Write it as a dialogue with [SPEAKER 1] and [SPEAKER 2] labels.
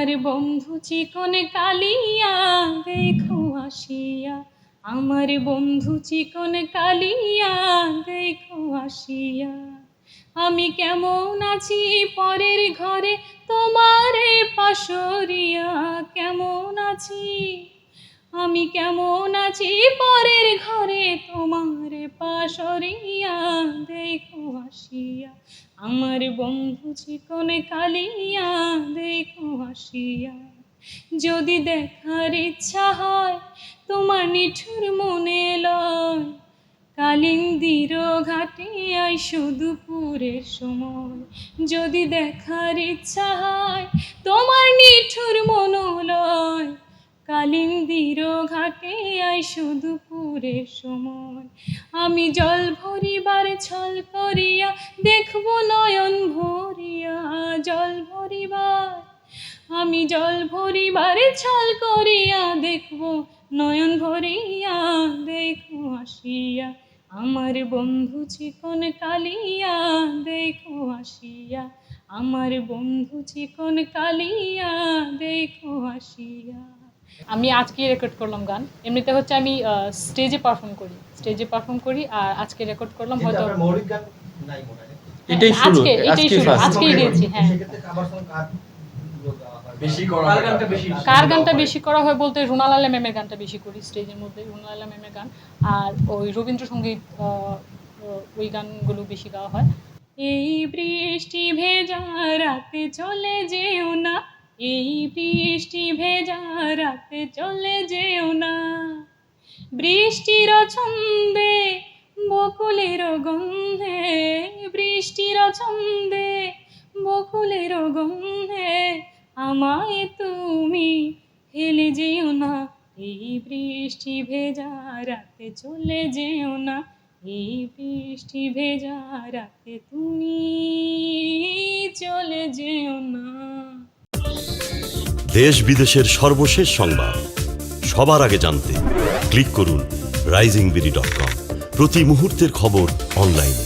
[SPEAKER 1] আমার বন্ধু চিকন কালিয়া দেখো আসিয়া, আমার বন্ধু চিকন কালিয়া দেখো আসিয়া। আমি কেমন আছি পরের ঘরে তোমারে পাশরিয়া, কেমন আছি আমি কেমন আছি পরের ঘরে তোমারে পাশরিয়া দেখো আসিয়া। আমার বন্ধু চিকন কালিয়া দেখো আসিয়া। যদি দেখার ইচ্ছা হয় তোমার নিঠুর মনে লয়, কালিন্দির ঘাটে আইসো দুপুরের সময়। যদি দেখার ইচ্ছা হয় তোমার নিঠুর মনোলয়, কালিন্দির ঘাটে আইসো দুপুরের সময়। আমি জল ভরিবার ছল করিয়া দেখবো নয়ন ভরিয়া, জল ভরিবার আমি জল ভরিবার ছল করিয়া দেখবো নয়ন ভরিয়া দেখো আসিয়া। আমার বন্ধু চিকন কালিয়া দেখো আসিয়া, আমার বন্ধু চিকন কালিয়া দেখো আসিয়া। আমি আজকে রেকর্ড করলাম গান, এমনিতে হচ্ছে আমি স্টেজে পারফর্ম করি আর আজকে রেকর্ড করলাম। হয়তো
[SPEAKER 2] এটাই শুরু,
[SPEAKER 1] আজকেই দিয়েছি। হ্যাঁ, কার গানটা বেশি করা হয় বলতে রুনা লায়লা ম্যামের গানটা বেশি করি স্টেজের মধ্যে, রুনা লায়লা ম্যামের গান। আর ওই রবীন্দ্রসঙ্গীত ওই গানগুলো বেশি গাওয়া হয়। এই বৃষ্টি ভেজা রাতে চলে যেও না, এই বৃষ্টি ভেজা রাতে চলে যেও না, বৃষ্টির ছন্দে বকুলের গন্ধে, বৃষ্টির ছন্দে বকুলের গন্ধে আমায় তুমি ফেলে যেও না, এই বৃষ্টি ভেজা রাতে চলে যেও না, এই বৃষ্টি ভেজা রাতে তুমি চলে যেও না।
[SPEAKER 3] দেশ বিদেশের সর্বশেষ সংবাদ সবার আগে জানতে ক্লিক করুন risingbeauty.com। প্রতি মুহূর্তের খবর অনলাইনে।